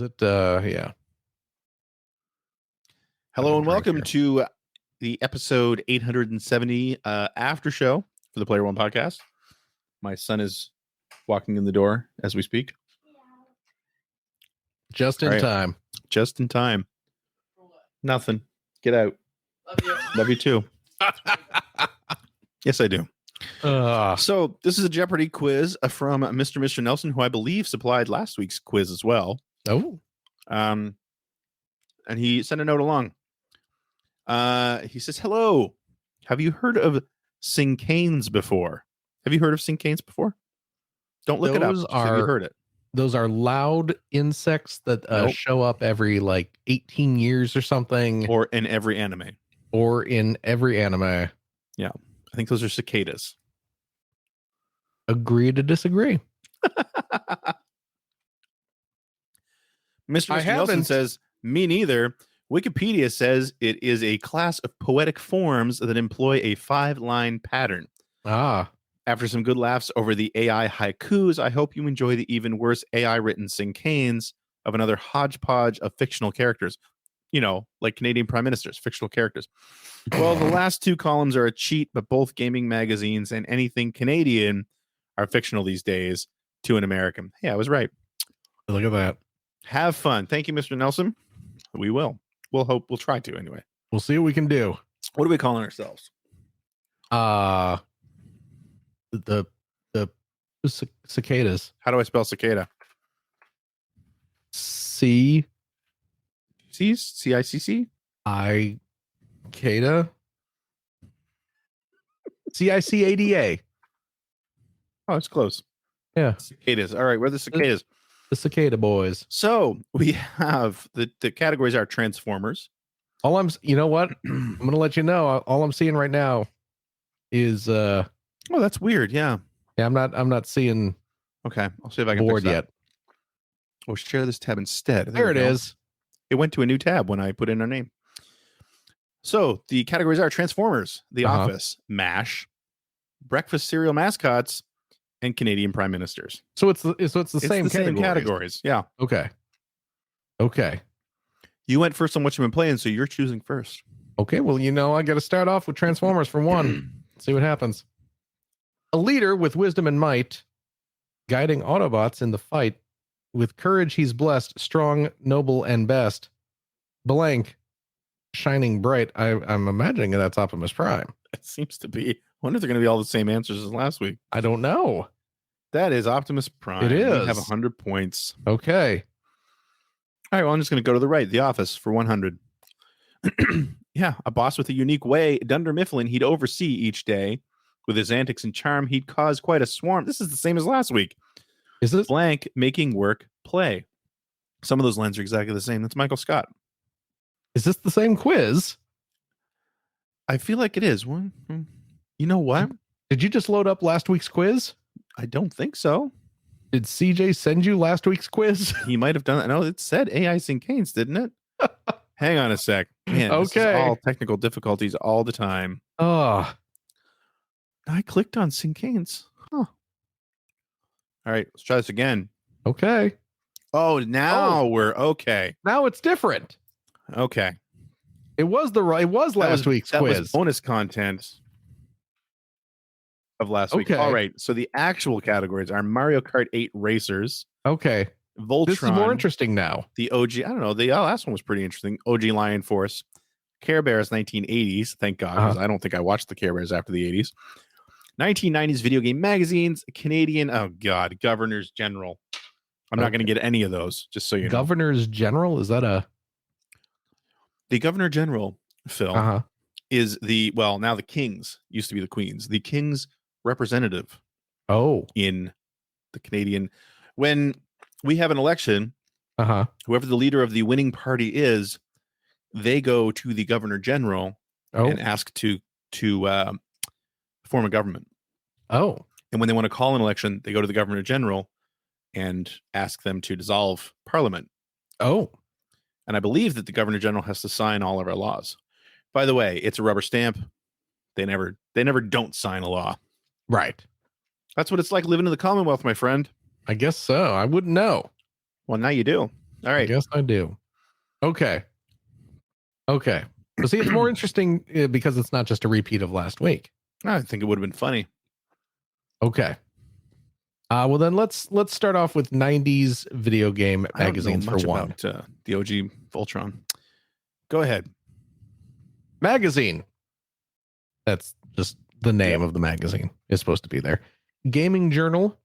Is it, yeah. Hello and welcome to the episode 870 after show for the Player One podcast. My son is walking in the door as we speak. Just in time. Just in time. Nothing. Get out. Love you. Love you too. Yes, I do. So this is a Jeopardy quiz from Mr. Nelson, who I believe supplied last week's quiz as well. Oh. And he sent a note along. He says, hello. Have you heard of cincanes before? Have you heard of cincanes before? Don't look it up. Have you heard it? Those are loud insects that Nope. show up every like 18 years or something. Or in every anime. Yeah. I think those are cicadas. Agree to disagree. Mr. Nelson says, me neither. Wikipedia says it is a class of poetic forms that employ a 5-line pattern. After some good laughs over the AI haikus, I hope you enjoy the even worse AI-written cincanes of another hodgepodge of fictional characters. You know, like Canadian prime ministers, fictional characters. Well, the last two columns are a cheat, but both gaming magazines and anything Canadian are fictional these days to an American. Hey, I was right. Look at that. Have fun. Thank you, Mr. Nelson. We will. We'll try to anyway. We'll see what we can do. What are we calling ourselves? The cicadas. How do I spell cicada? C-I-C-C? Cicada? C-I-C-A-D-A. Oh, it's close. Yeah. Cicadas. All right, we're the cicadas. The cicada boys. So we have the categories are Transformers. You know what? I'm going to let you know. All I'm seeing right now is oh, that's weird. Yeah. Yeah, I'm not seeing. Okay, I'll see if I can board fix that. yet. We'll share this tab instead. There it is. It went to a new tab when I put in our name. So the categories are Transformers, The Office, MASH, Breakfast cereal mascots, and Canadian prime ministers. So it's the same categories. Yeah. Okay. You went first on what you've been playing, so you're choosing first. Okay. Well, I got to start off with Transformers for one. See what happens. A leader with wisdom and might, guiding Autobots in the fight. With courage, he's blessed, strong, noble, and best. Blank, shining bright. I'm imagining that's Optimus Prime. It seems to be. I wonder if they're going to be all the same answers as last week. I don't know. That is Optimus Prime. It is. You have 100 points. Okay. All right, well, I'm just going to go to the right. The Office for 100. Yeah, a boss with a unique way. Dunder Mifflin, he'd oversee each day. With his antics and charm, he'd cause quite a swarm. This is the same as last week. Is this? Blank, making work play. Some of those lines are exactly the same. That's Michael Scott. Is this the same quiz? I feel like it is. One. You know what? Did you just load up last week's quiz? I don't think so. Did CJ send you last week's quiz? He might have done that. No, it said AI Cincanes, didn't it? Hang on a sec. Man, okay. This is all technical difficulties all the time. Oh. I clicked on Cincanes. Huh. All right, let's try this again. Okay. Oh, now we're okay. Now it's different. Okay. It was last week's quiz. That was bonus content of last week. Okay. All right. So the actual categories are Mario Kart 8 Racers. Okay. Voltron. This is more interesting now. The OG. I don't know. The last one was pretty interesting. OG Lion Force. Care Bears 1980s. Thank God. 'Cause I don't think I watched the Care Bears after the 80s. 1990s video game magazines. Canadian. Oh, God. Governors General. I'm not going to get any of those, just so you know. Governors General? Is that a... The Governor General, Phil, is now the Kings, used to be the Queens, the King's representative in the Canadian. When we have an election, whoever the leader of the winning party is, they go to the Governor General and ask to form a government. And when they want to call an election, they go to the Governor General and ask them to dissolve Parliament. And I believe that the Governor General has to sign all of our laws. By the way, it's a rubber stamp. They never don't sign a law. Right. That's what it's like living in the Commonwealth, my friend. I guess so. I wouldn't know. Well, now you do. All right. I guess I do. Okay. So see, it's more interesting because it's not just a repeat of last week. I think it would have been funny. Okay. Well, then let's start off with 90s video game magazines for one. About, the OG Voltron. Go ahead. Magazine. That's just the name of the magazine. Is supposed to be there. Gaming Journal.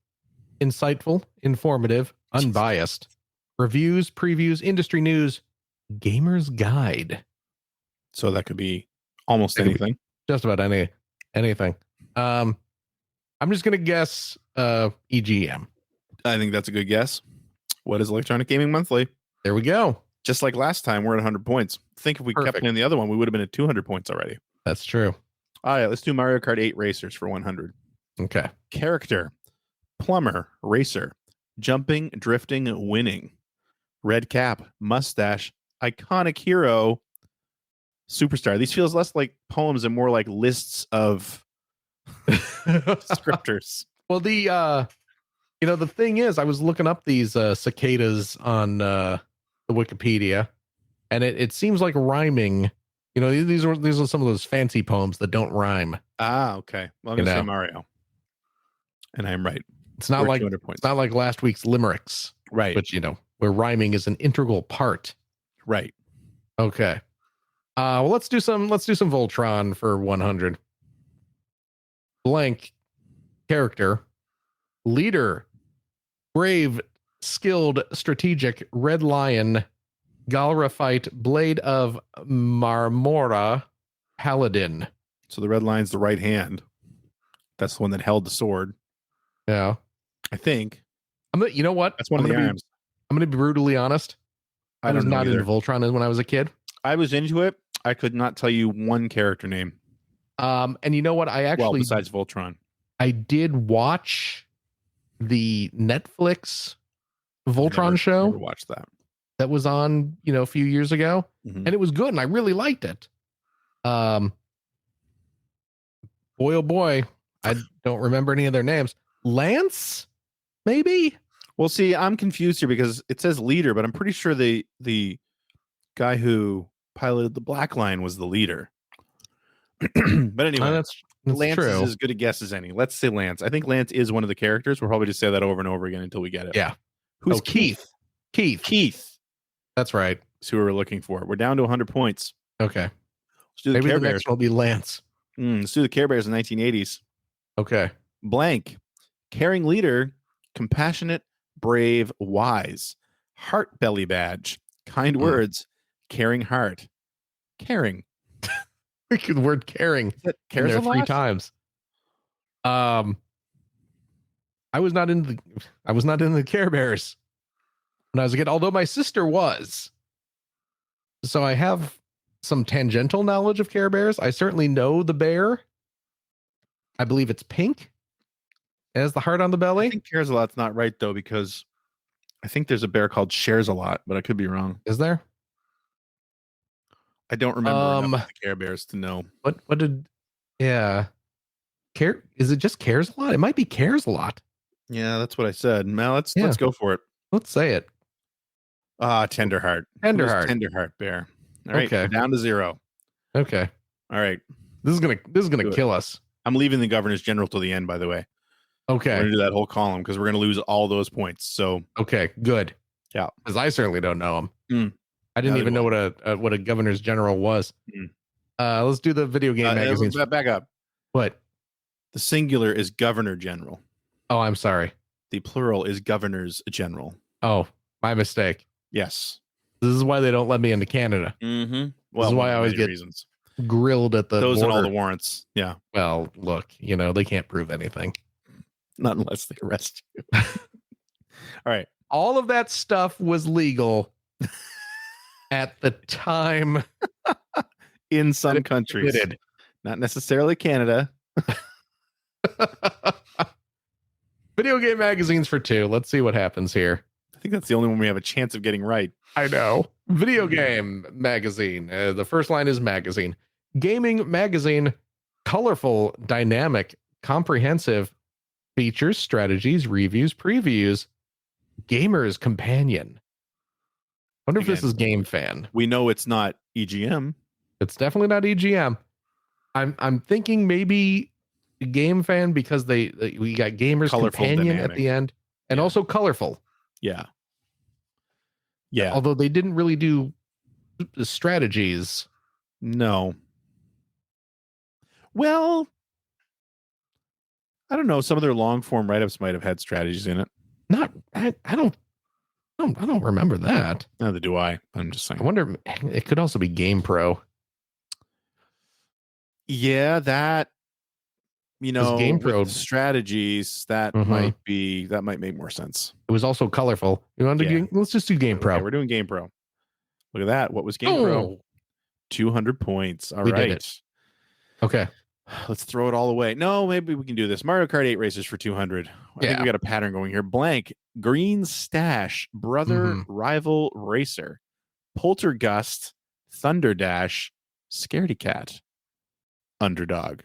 Insightful, informative, unbiased. Reviews, previews, industry news. Gamer's Guide. So that could be almost anything. Just about anything. I'm just gonna guess EGM. I think that's a good guess. What is Electronic Gaming Monthly? There we go. Just like last time, we're at 100 points. Think if we kept playing the other one, we would have been at 200 points already. That's true. All right, let's do Mario Kart 8 Racers for 100. Okay. Character, plumber, racer, jumping, drifting, winning, red cap, mustache, iconic hero, superstar. These feels less like poems and more like lists of descriptors. Well, the thing is, I was looking up these cicadas on the Wikipedia, and it seems like rhyming. You know, these are some of those fancy poems that don't rhyme. Ah, okay. Well, I'm gonna say Mario, and I'm right. It's not like last week's limericks, right? But where rhyming is an integral part, right? Okay. Well, let's do some Voltron for 100. Blank character, leader, brave, skilled, strategic, red lion, Galra fight, blade of Marmora, paladin. So the red line's the right hand. That's the one that held the sword. Yeah, I think. You know what? That's one of the arms. I'm going to be brutally honest. I was not into Voltron when I was a kid. I was into it. I could not tell you one character name. And you know what? Besides Voltron, I did watch the Netflix Voltron show. Never watched that. That was on, a few years ago, and it was good, and I really liked it. Boy, oh boy, I don't remember any of their names. Lance, maybe. Well, see, I'm confused here because it says leader, but I'm pretty sure the guy who piloted the Black Line was the leader. But anyway, that's Lance true. is as good a guess as any. Let's say Lance. I think Lance is one of the characters. We'll probably just say that over and over again until we get it. Yeah. Who's Keith? Keith. That's right. That's who we were looking for. We're down to 100 points. Okay. Let's do the Maybe Care the Bears. next one will be Lance. Let's do the Care Bears in the 1980s. Okay. Blank. Caring leader. Compassionate. Brave. Wise. Heart belly badge. Kind words. Caring heart. Caring. The word caring. Cares there 3 times. I was not in the Care Bears when I was a kid, although my sister was. So I have some tangential knowledge of Care Bears. I certainly know the bear. I believe it's pink. It has the heart on the belly. I think Cares a Lot's not right though, because I think there's a bear called Shares a Lot, but I could be wrong. Is there? I don't remember enough of the Care Bears to know. What did? Yeah. Care? Is it just Cares a Lot? It might be Cares a Lot. Yeah, that's what I said. Now let's go for it. Let's say it. Tenderheart. Tenderheart bear. All right, okay. We're down to 0. Okay. All right. This is gonna kill us. I'm leaving the Governors General till the end, by the way. Okay. We're gonna do that whole column because we're gonna lose all those points. So okay, good. Yeah, because I certainly don't know them. I didn't even know what a Governor's General was. Let's do the video game magazines. Back up. What? The singular is Governor General. Oh, I'm sorry. The plural is Governors General. Oh, my mistake. Yes. This is why they don't let me into Canada. Mm-hmm. Well, this is why I always get grilled at the those border. And all the warrants. Yeah. Well, look, they can't prove anything. Not unless they arrest you. All right. All of that stuff was legal at the time. In some countries. Not necessarily Canada. Video game magazines for 2. Let's see what happens here. I think that's the only one we have a chance of getting right. I know. Video game magazine. The first line is magazine. Gaming magazine. Colorful, dynamic, comprehensive. Features, strategies, reviews, previews. Gamer's companion. Wonder if this Again. is Game Fan. We know it's not EGM. It's definitely not EGM. I'm thinking maybe Game Fan because we got Gamers Colorful, Companion dynamic. at the end, and Yeah. also colorful. Yeah. Although they didn't really do strategies. No. Well, I don't know. Some of their long form write-ups might have had strategies in it. I don't remember that. Neither do I. I'm just saying. I wonder, it could also be Game Pro. Yeah, that, Game Pro strategies, that might make more sense. It was also colorful. Let's just do Game Pro. Okay, we're doing Game Pro. Look at that. What was Game Pro? 200 points. All right. Did it. Okay. Let's throw it all away. No, maybe we can do this. Mario Kart 8 races for 200. I think we got a pattern going here. Blank, Green Stash, Brother, Rival Racer, Poltergust, Thunder Dash, Scaredy Cat, Underdog.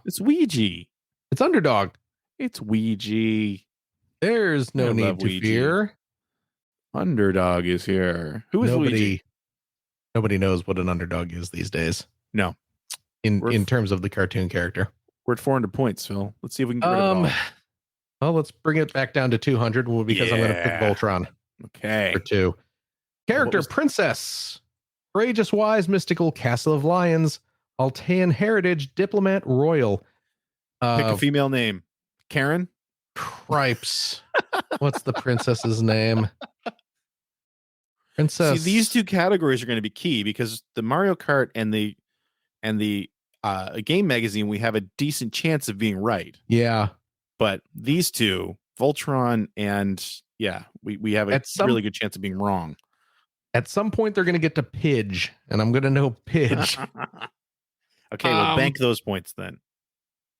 It's Ouija. It's Underdog. It's Ouija. There's no need to fear. Underdog is here. Who is Ouija? Nobody knows what an underdog is these days. No. In terms of the cartoon character. We're at 400 points, Phil. Let's see if we can get rid of it all. Well, let's bring it back down to 200 because I'm going to pick Voltron. Okay. For 2. Character Princess. Courageous, wise, mystical, Castle of Lions, Altean heritage, diplomat, royal. Pick a female name. Karen? Cripes. What's the princess's name? Princess. See, these two categories are going to be key because the Mario Kart and the game magazine, we have a decent chance of being right. Yeah. But these two, Voltron and we have a really good chance of being wrong. At some point they're going to get to Pidge, and I'm going to know Pidge. Okay, we'll bank those points then.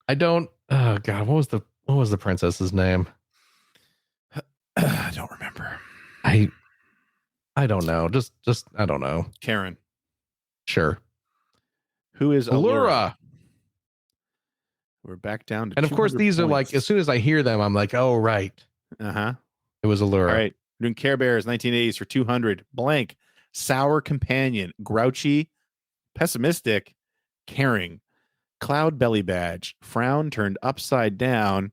I don't. Oh God, what was the princess's name? I don't remember. I don't know. Just I don't know. Karen. Sure. Who is Allura? We're back down to. And of course, these are like, as soon as I hear them, I'm like, oh right. It was Allura. All right. We're doing Care Bears 1980s for 200. Blank. Sour companion. Grouchy. Pessimistic. Caring. Cloud belly badge. Frown turned upside down.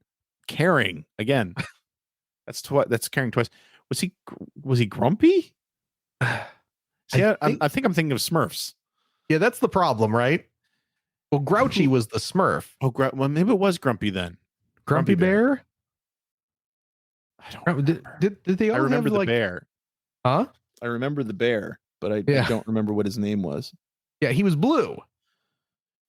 Caring. Again. That's caring twice. Was he grumpy? See, I think I'm thinking of Smurfs. Yeah, that's the problem, right? Well, Grouchy was the Smurf. Oh, well, maybe it was Grumpy then. Grumpy Bear? I don't remember. Did they all remember have, the bear. Huh? I remember the bear, but I don't remember what his name was. Yeah, he was blue.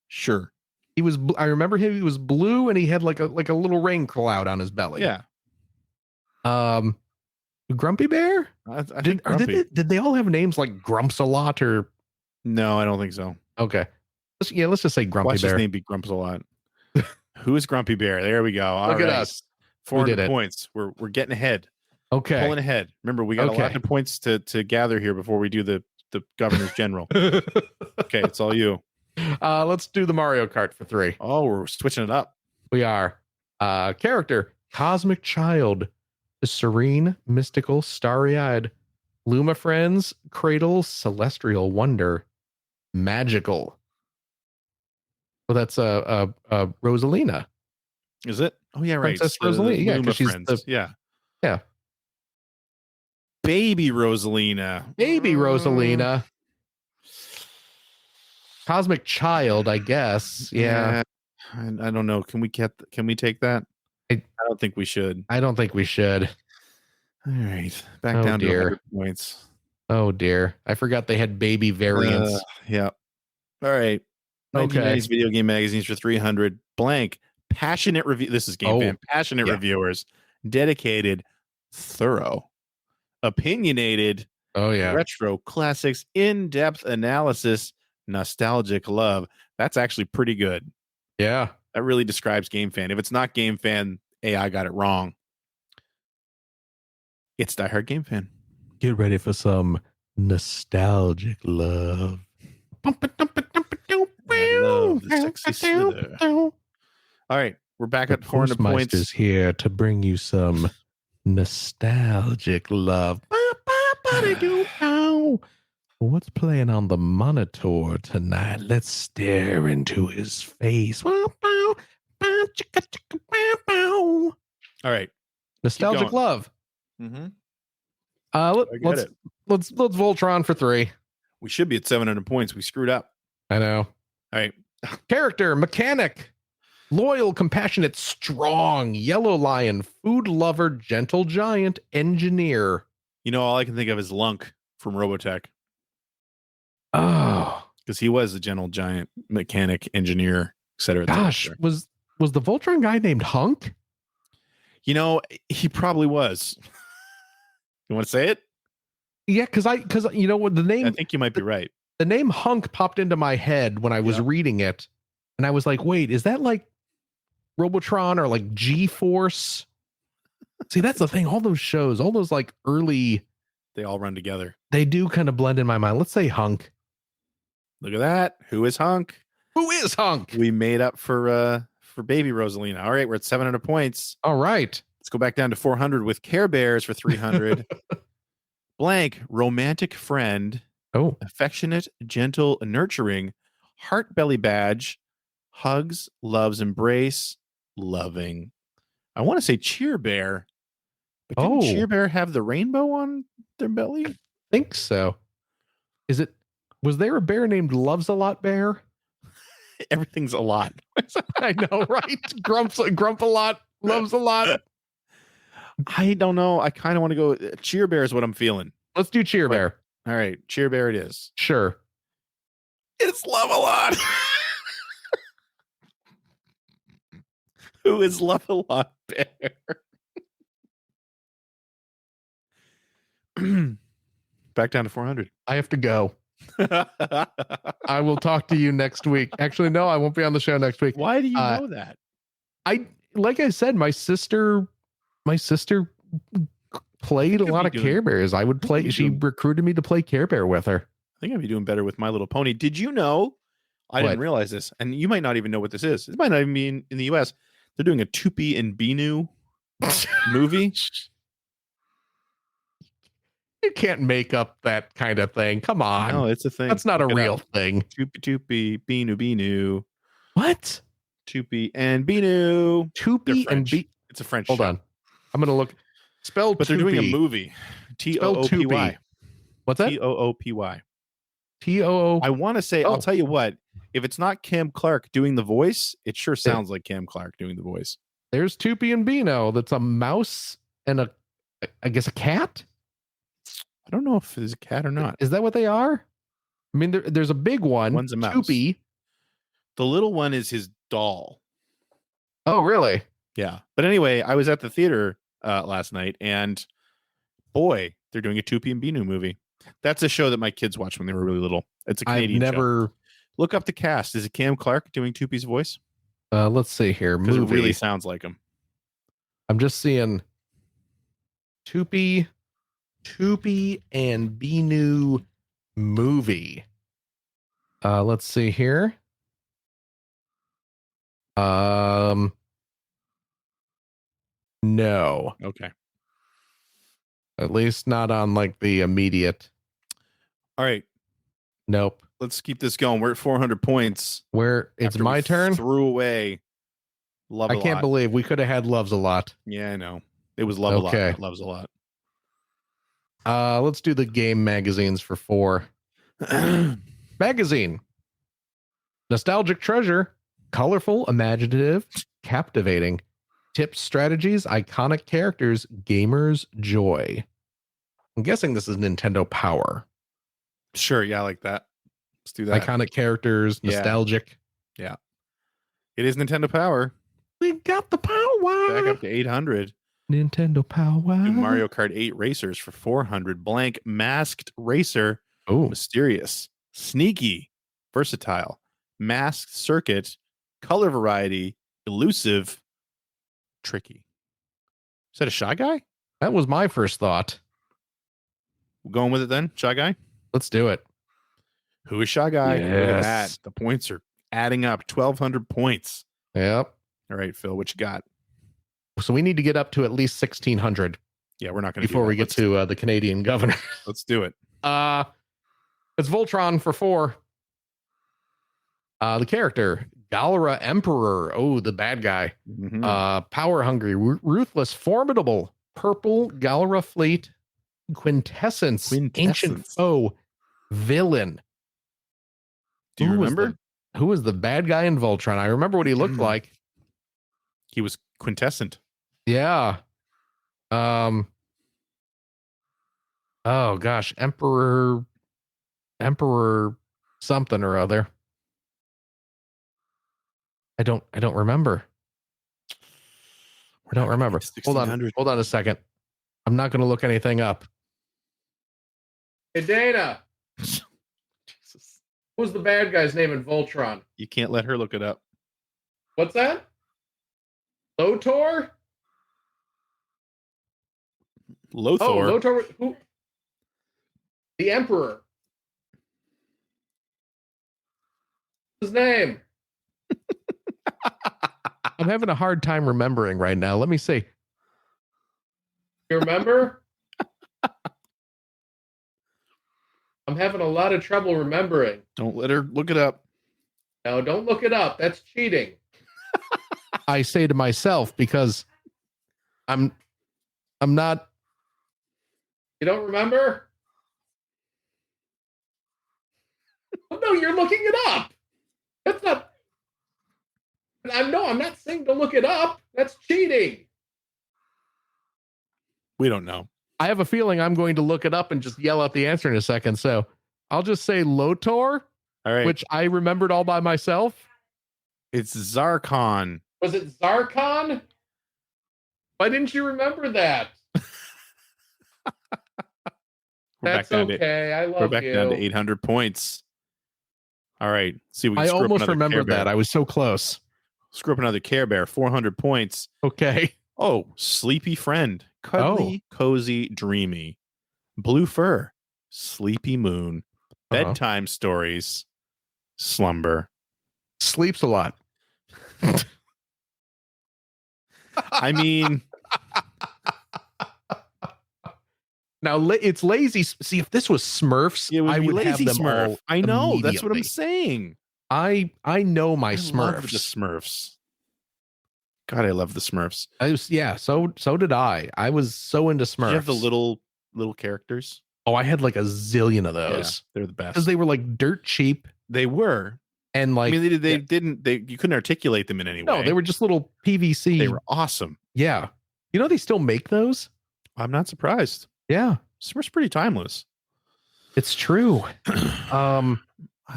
Sure. He was. I remember him. He was blue, and he had like a little rain cloud on his belly. Yeah. Grumpy Bear? I think Grumpy. Did they all have names like Grumps a lot or? No, I don't think so. Okay. Let's just say Grumpy Watch Bear. His name be Grumps a lot. Who is Grumpy Bear? There we go. Look at us. 400 points. We're getting ahead. Okay. Pulling ahead. Remember, we got a lot of points to gather here before we do the Governor's General. Okay, it's all you. Let's do the Mario Kart for 3. Oh, we're switching it up. We are. Character, Cosmic Child, the serene, mystical, starry-eyed, Luma Friends, Cradle, Celestial Wonder, Magical. Well, that's Rosalina. Is it? Oh yeah, right. Princess Rosalina. Yeah, because she's Friends. yeah. Baby Rosalina. Baby Rosalina. Cosmic Child, I guess. Yeah. I don't know. Can we take that? I don't think we should. I don't think we should. All right. Back down to 100 points. Oh dear. I forgot they had baby variants. Yeah. All right. 1990s video game magazines for 300. Blank. Passionate review. This is Game Fan. Passionate reviewers. Dedicated. Thorough. Opinionated. Oh yeah. Retro classics. In-depth analysis. Nostalgic love. That's actually pretty good. Yeah. That really describes Game Fan. If it's not Game Fan, AI got it wrong. It's Die Hard Game Fan. Get ready for some nostalgic love. I love the sexy slither. All right, we're back at 400 points. Is here to bring you some nostalgic love. Body go pow. What's playing on the monitor tonight? Let's stare into his face. Wow, pow, pow, chicka, chicka, pow, pow. All right. Nostalgic love. Mm-hmm. Let's Voltron for 3. We should be at 700 points. We screwed up. I know. All right. Character, mechanic, loyal, compassionate, strong, yellow lion, food lover, gentle giant, engineer. You know, all I can think of is Lunk from Robotech. Oh, because he was a gentle giant, mechanic, engineer, etc. Gosh, was the Voltron guy named Hunk? You know, he probably was. You want to say it? Yeah, because you know what the name. I think you might be right. The name Hunk popped into my head when I was reading it, and I was like, "Wait, is that like Robotron or like G-Force?" See, that's the thing. All those shows, all those like early, they all run together. They do kind of blend in my mind. Let's say Hunk. Look at that. Who is Hunk? Who is Hunk? We made up for baby Rosalina. All right, we're at 700 points. All right. Let's go back down to 400 with Care Bears for 300. Blank, romantic friend. Oh. Affectionate, gentle, nurturing, heart belly badge, hugs, loves, embrace, loving. I want to say Cheer Bear. But didn't Cheer Bear have the rainbow on their belly? I think so. Was there a bear named Loves a Lot Bear? Everything's a lot. I know, right? Grump a lot, loves a lot. I don't know. I kind of want to go. Cheer Bear is what I'm feeling. Let's do Cheer Bear. All right. Cheer Bear it is. Sure. It's Love a Lot. Who is Love a Lot Bear? Back down to 400. I have to go. I will talk to you next week. Actually, no, I won't be on the show next week. Why do you know that? Like I said, my sister played a lot of Care Bears. I would play. She recruited me to play Care Bear with her. I think I'd be doing better with My Little Pony. Did you know? I didn't realize this, and you might not even know what this is. It might not even be in the U.S. They're doing a Tupi and Binu movie. You can't make up that kind of thing. Come on. No, it's a thing. That's not a real thing. Tupi, Binu. What? Tupi and Binu. Tupi and Binu. It's a French Hold on. I'm going to look. Spelled But they're doing a movie. Toopy. What's that? Toopy. Too. I want to say, I'll tell you what, if it's not Cam Clark doing the voice, it sure sounds like Cam Clark doing the voice. There's Tupi and Bino. That's a mouse and I guess a cat. I don't know if it's a cat or not. Is that what they are? I mean, there's a big one. One's a mouse. Tupi. The little one is his doll. Oh, really? Yeah. But anyway, I was at the theater last night, and boy, they're doing a Tupi and Binu movie. That's a show that my kids watched when they were really little. It's a Canadian show. Look up the cast. Is it Cam Clark doing Tupi's voice? Let's see here. Because it really sounds like him. I'm just seeing Tupi and Binu movie. Let's see here. No. Okay. At least not on like the immediate. All right. Nope. Let's keep this going. We're at 400 points. Where it's my turn. Threw away. Love a Lot. I can't believe we could have had Loves a Lot. Yeah, I know. It was Love a Lot. Not Loves a Lot. Let's do the game magazines for 4. Magazine. Nostalgic treasure. Colorful, imaginative, captivating. Tips, strategies, iconic characters, gamers, joy. I'm guessing this is Nintendo Power. Sure, yeah, I like that. Let's do that. Iconic characters, nostalgic. Yeah. It is Nintendo Power. We got the power. Back up to 800. Nintendo Power. Do Mario Kart 8 Racers for 400. Blank Masked Racer. Oh. Mysterious. Sneaky. Versatile. Masked Circuit. Color variety. Elusive. Tricky. Is that a Shy Guy? That was my first thought. We're going with it then? Shy Guy? Let's do it. Who is Shy Guy? Yes. Look at that. The points are adding up. 1,200 points. Yep. All right, Phil, what you got? So we need to get up to at least 1,600. Yeah, we're not going to before we get to the Canadian governor. Let's do it. It's Voltron for 4. The character, Galra Emperor. Oh, the bad guy. Mm-hmm. Power hungry, ruthless, formidable, purple Galra fleet, quintessence, ancient foe, villain. Do you remember? Who was the bad guy in Voltron? I remember what he looked like. He was quintessent. Yeah. Oh gosh, Emperor something or other. I don't remember. I don't remember. Hold on a second. I'm not going to look anything up. Hey, Dana. Jesus. What was the bad guy's name in Voltron? You can't let her look it up. What's that? Lothor? Lothor? Oh, Lothor. Who? The Emperor. His name? I'm having a hard time remembering right now. Let me see. You remember? I'm having a lot of trouble remembering. Don't let her look it up. No, don't look it up. That's cheating. I say to myself because I'm not. You don't remember? Oh, no, you're looking it up. That's not. I'm not saying to look it up. That's cheating. We don't know. I have a feeling I'm going to look it up and just yell out the answer in a second. So I'll just say Lothor, all right, which I remembered all by myself. It's Zarkon. Was it Zarkon? Why didn't you remember that? That's okay. I love you. We're back down to 800 points. All right. See, we I almost remembered that. I was so close. Screw up another Care Bear. 400 points. Okay. Oh, Sleepy Friend. Cuddly, cozy, dreamy. Blue Fur. Sleepy Moon. Bedtime stories. Slumber. Sleeps a lot. I mean... Now it's lazy. See, if this was Smurfs, I would lazy have them Smurf. all. I know. That's what I'm saying. I know my Smurfs. Love the Smurfs. God, I love the Smurfs. So did I. I was so into Smurfs. Did you have the little characters? Oh, I had like a zillion of those. Yeah, they're the best because they were like dirt cheap. They were, and like I mean, they didn't. You couldn't articulate them in any way. No, they were just little PVC. They were awesome. Yeah, you know they still make those. I'm not surprised. Yeah, Smurfs pretty timeless. It's true. I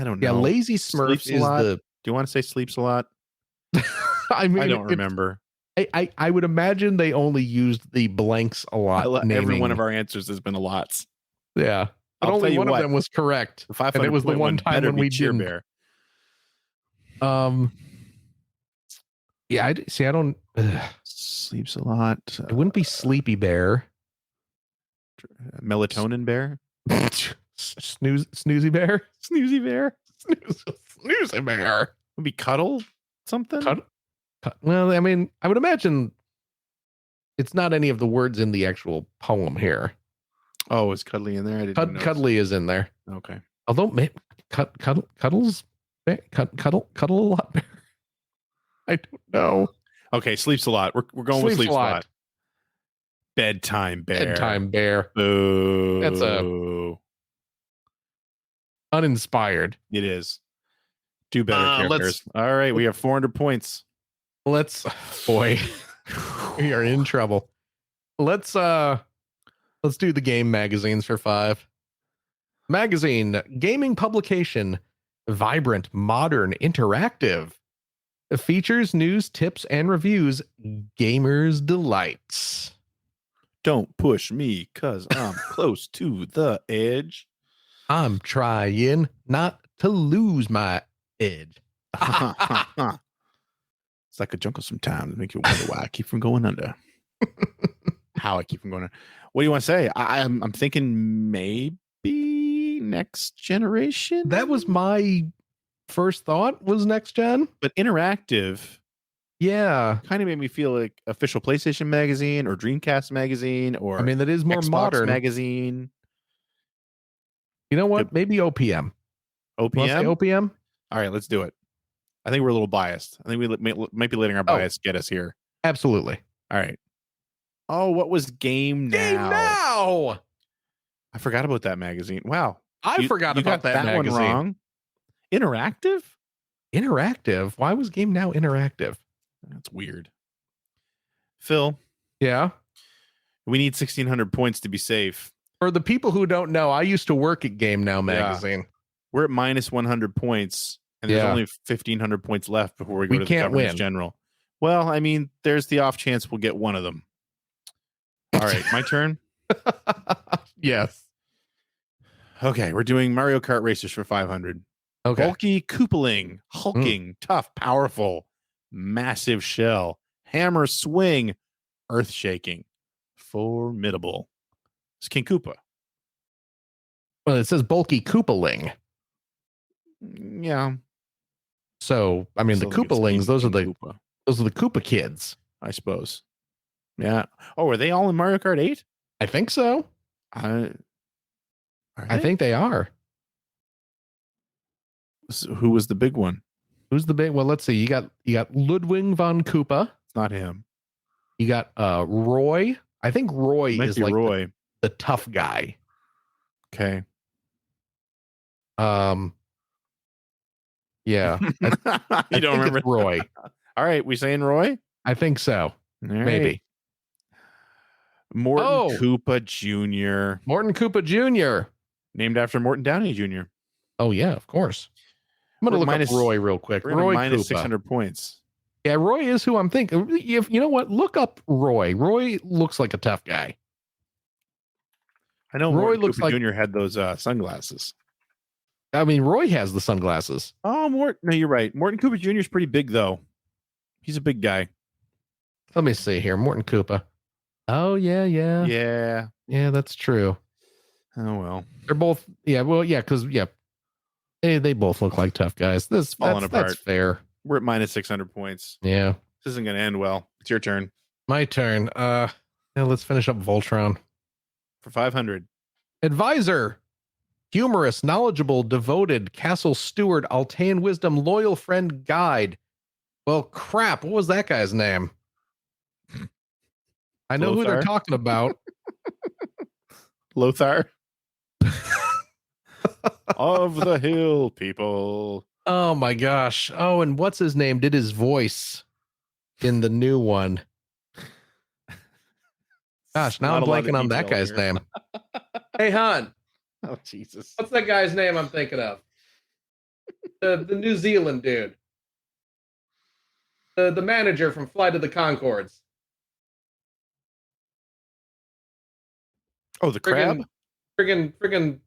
don't know. Yeah, lazy Smurfs is the. Do you want to say sleeps a lot? I mean, I don't remember. I would imagine they only used the blanks a lot. Every one of our answers has been a lot. Yeah, but only one of them was correct. And it was the one time when we didn't. Bear. Yeah, I don't. Sleeps a lot. It wouldn't be Sleepy Bear. Melatonin Bear. Snoozy Bear. Snoozy Bear. Snoozy Bear. Would be Cuddle something. Well, I mean, I would imagine it's not any of the words in the actual poem here. Oh, is Cuddly in there? I didn't know. Cuddly is in there. Okay. Although, cuddles, cuddle a lot better. I don't know. Okay, sleeps a lot. We're going with sleeps a lot. Bedtime Bear. Bedtime Bear. Boo. That's a uninspired. It is. Do better characters. All right, we have 400 points. Boy, we are in trouble. Let's do the game magazines for 5. Magazine, gaming publication, vibrant, modern, interactive. It features news, tips, and reviews. Gamers' delights. Don't push me, cause I'm close to the edge. I'm trying not to lose my edge. It's like a jungle sometimes. Make you wonder why I keep from going under. How I keep from going under. What do you want to say? I'm thinking maybe next generation. That was my first thought, was next gen. But interactive Yeah. Kind of made me feel like official PlayStation magazine or Dreamcast magazine or I mean, that is more Xbox modern. magazine. You know what? Maybe OPM. OPM? Want to say OPM? All right, let's do it. I think we're a little biased. I think we might be letting our bias get us here. Absolutely. All right. Oh, what was Game Now? Game Now! I forgot about that magazine. Wow. I forgot about that magazine. One wrong. Interactive? Interactive? Why was Game Now interactive? That's weird. Phil. Yeah? We need 1,600 points to be safe. For the people who don't know, I used to work at Game Now magazine. Yeah. We're at minus 100 points, and there's only 1,500 points left before we go to the Governors General. Well, I mean, there's the off chance we'll get one of them. All right, my turn? Yes. Okay, we're doing Mario Kart Racers for 500. Okay. Bulky Koopaling, hulking, tough, powerful, massive shell, hammer swing, earth shaking, formidable. It's King Koopa. Well, it says bulky Koopaling. Yeah. So, I mean, the Koopalings, those are the Koopa kids, I suppose. Yeah. Oh, are they all in Mario Kart 8? I think so. I think they are. So who was the big one? Who's the big? Well, let's see. You got Ludwig von Koopa. It's not him. You got Roy. I think Roy is like Roy, the tough guy. Okay. Yeah. You don't remember Roy? All right, we saying Roy? I think so. Right. Maybe. Morton Koopa Jr. Morton Koopa Jr. Named after Morton Downey Jr. Oh yeah, of course. I'm gonna look up Roy real quick. Roy minus Koopa. 600 points. Yeah, Roy is who I'm thinking. If you know what, look up Roy. Roy looks like a tough guy. I know Roy looks like Jr. had those sunglasses. I mean, Roy has the sunglasses. Oh, no, you're right. Morton Koopa Jr. is pretty big though. He's a big guy. Let me see here. Morton Koopa. Oh yeah, that's true. Oh well, they're both because they both look like tough guys. That's fair. We're at minus 600 points. Yeah, this isn't going to end well. It's your turn. My turn. Now let's finish up Voltron for 500. Advisor, humorous, knowledgeable, devoted, castle steward, Altean wisdom, loyal friend, guide. Well, crap. What was that guy's name? I know who they're talking about. Lothar. Of the hill people. Oh my gosh. Oh, and what's his name? Did his voice in the new one. Gosh, now I'm blanking on that guy's name. Hey, hon. Oh, Jesus. What's that guy's name I'm thinking of? The New Zealand dude. The manager from Flight of the Conchords. Oh, the crab? Friggin'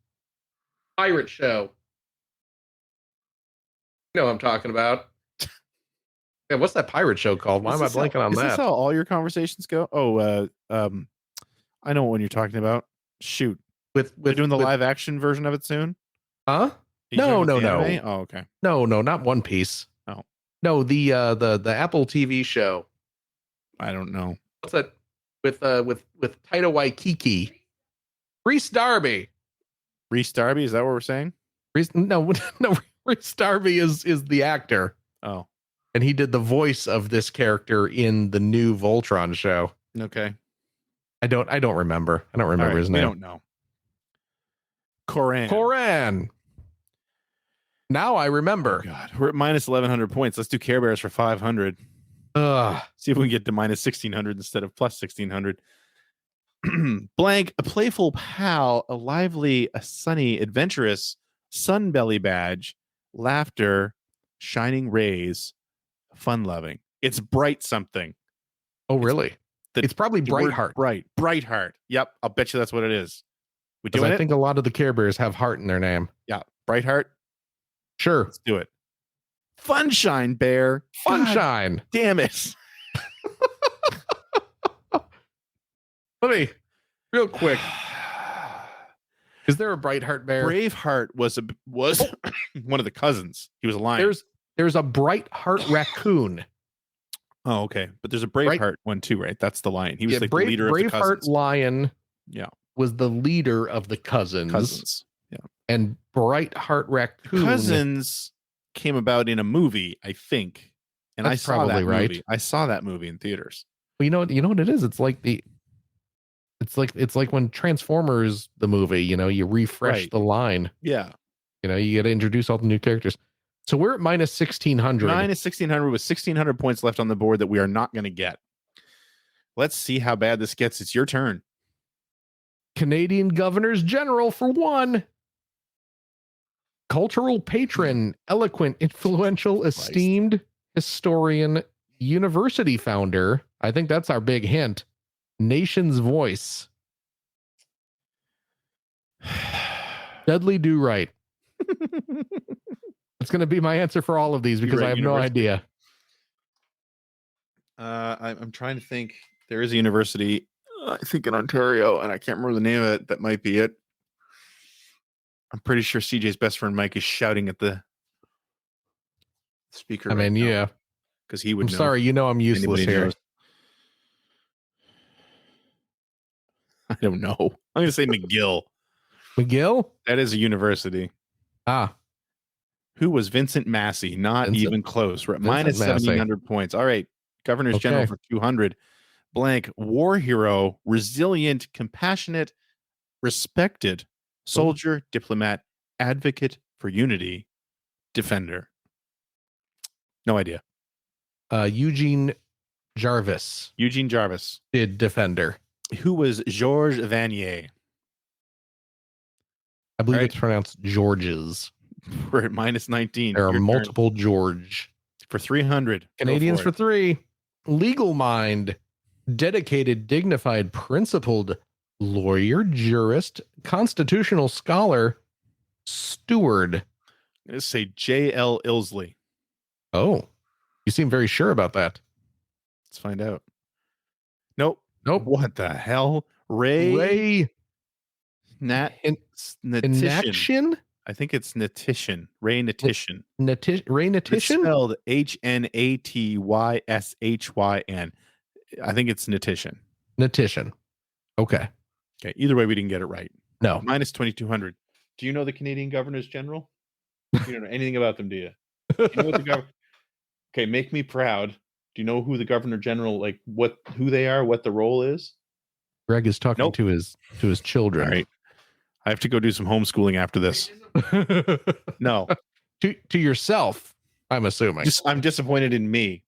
pirate show. You know what I'm talking about. Yeah, what's that pirate show called? Why am I blanking on that? Is this how all your conversations go? Oh, I know what one you're talking about. Shoot. With doing the live action version of it soon? Huh? No. Oh, okay. No, not One Piece. Oh. No, the Apple TV show. I don't know. What's that with Taika Waititi? Rhys Darby. Rhys Darby, is that what we're saying? No, Rhys Darby is the actor. Oh. And he did the voice of this character in the new Voltron show. Okay. I don't remember. I don't remember his name. We don't know. Koran. Now I remember. Oh God, we're at minus 1,100 points. Let's do Care Bears for 500. See if we can get to minus 1,600 instead of plus 1,600. Blank, a playful pal, a lively, a sunny, adventurous, sunbelly badge, laughter, shining rays, fun-loving. It's bright something. Oh, really? It's probably Brightheart. Brightheart. Yep, I'll bet you that's what it is. I think a lot of the Care Bears have heart in their name. Yeah, Brightheart. Sure, let's do it. Funshine Bear. Funshine. God damn it. Let me, real quick. Is there a Brightheart Bear? Braveheart was one of the cousins. He was a lion. There's a Brightheart raccoon. Oh, okay. But there's a Braveheart one too, right? That's the lion. He was like the leader of the Braveheart cousins. lion Yeah. was the leader of the cousins. Yeah. And Brightheart raccoon. Cousins came about in a movie, I think. And That's I saw probably that right. movie. I saw that movie in theaters. Well, you know what it is? It's like when Transformers the movie, you refresh the line. Yeah. You got to introduce all the new characters. So we're at minus 1600. Minus 1600 with 1600 points left on the board that we are not going to get. Let's see how bad this gets. It's your turn. Canadian Governors General for one. Cultural patron, eloquent, influential, esteemed historian, university founder. I think that's our big hint. Nation's voice. Dudley Do Right. It's going to be my answer for all of these because I have no idea. I'm trying to think. There is a university, I think in Ontario, and I can't remember the name of it. That might be it. I'm pretty sure CJ's best friend Mike is shouting at the speaker. Yeah. Because he would know. Sorry, I'm useless here. Knows. I don't know. I'm going to say McGill. McGill? That is a university. Who was Vincent Massey? Not even close. We're at minus 1,700 points. All right. Governors General for 200. Blank. War hero, resilient, compassionate, respected, soldier, diplomat, advocate for unity, defender. No idea. Eugene Jarvis. Did defender. Who was Georges Vanier? I believe it's pronounced Georges. We're at minus 19. There are multiple George. For 300. Canadians for 3. Legal mind. Dedicated, dignified, principled, lawyer, jurist, constitutional scholar, steward. I'm going to say J.L. Ilsley. Oh, you seem very sure about that. Let's find out. Nope. What the hell? Ray Natition? I think it's Natition. Ray Natition. Ray Natition? It's spelled Hnatysshyn. I think it's Natition. Natition. Okay. Either way, we didn't get it right. No. Minus 2,200. Do you know the Canadian Governors General? You don't know anything about them, do you? Do you know what the Okay, make me proud. Do you know who the Governor General, who they are, what the role is? Greg is talking to his children. All right. I have to go do some homeschooling after this. No. To yourself, I'm assuming. I'm disappointed in me.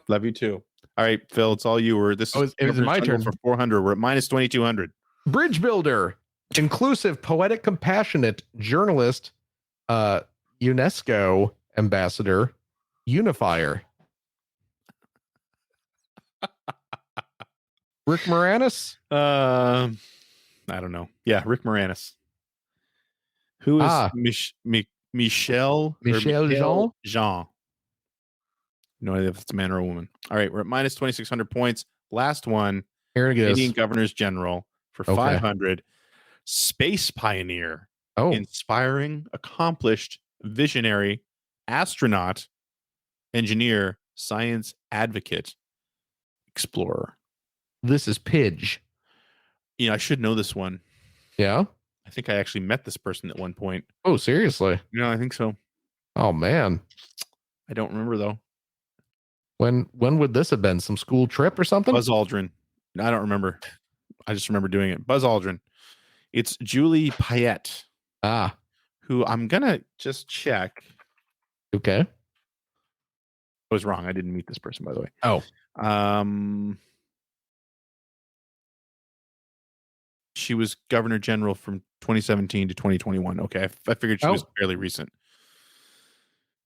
Love you too. All right, Phil, it's all you. It was my turn for 400. We're at minus 2,200. Bridge builder, inclusive, poetic, compassionate, journalist, UNESCO ambassador, unifier. Rick Moranis? I don't know. Yeah, Rick Moranis. Who is Michel Jean? No idea if it's a man or a woman. All right, we're at minus 2,600 points. Last one. Here it is. Canadian Governors General for 500. Space pioneer. Inspiring, accomplished, visionary, astronaut, engineer, science advocate, explorer. This is Pidge. I should know this one. Yeah? I think I actually met this person at one point. Oh, seriously? I think so. Oh, man. I don't remember, though. When would this have been? Some school trip or something? Buzz Aldrin. I don't remember. I just remember doing it. Buzz Aldrin. It's Julie Payette. Who I'm going to just check. Okay. I was wrong. I didn't meet this person, by the way. Oh. She was Governor General from 2017 to 2021. Okay. I figured she was fairly recent.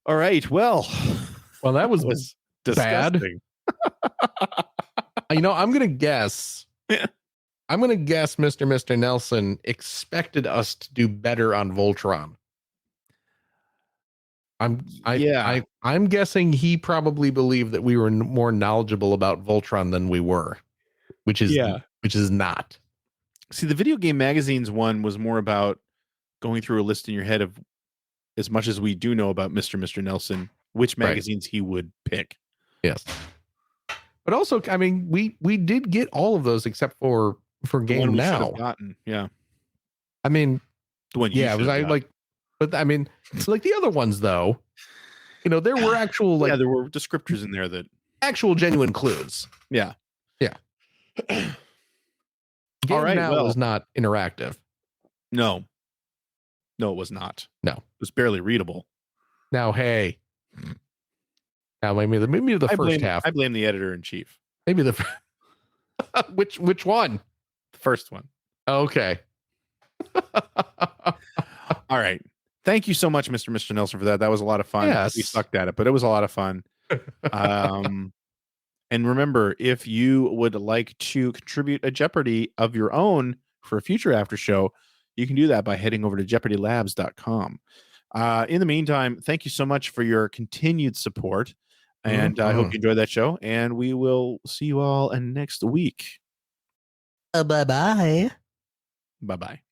All right. Well, that was disgusting. I'm going to guess. I'm going to guess Mr. Nelson expected us to do better on Voltron. I'm guessing he probably believed that we were more knowledgeable about Voltron than we were, which is not. See, the Video Game Magazine's one was more about going through a list in your head of as much as we do know about Mr. Nelson. which magazines he would pick. Yes. But also, I mean, we did get all of those except for Game Now. Gotten, yeah. I mean, the one yeah, was I gotten. Like, but I mean, like the other ones though, you know, there were actual like there were descriptors in there that actual genuine clues. Yeah. Game all right, Now was not interactive. No, it was not. No, it was barely readable. Now, hey. Now, maybe the first half. I blame the editor in chief. Maybe the which one? The first one. Okay. All right. Thank you so much, Mr. Nelson, for that. That was a lot of fun. Yes. We sucked at it, but it was a lot of fun. And remember, if you would like to contribute a Jeopardy of your own for a future after show, you can do that by heading over to jeopardylabs.com. In the meantime, thank you so much for your continued support. And I hope you enjoyed that show. And we will see you all next week. Bye-bye. Bye-bye.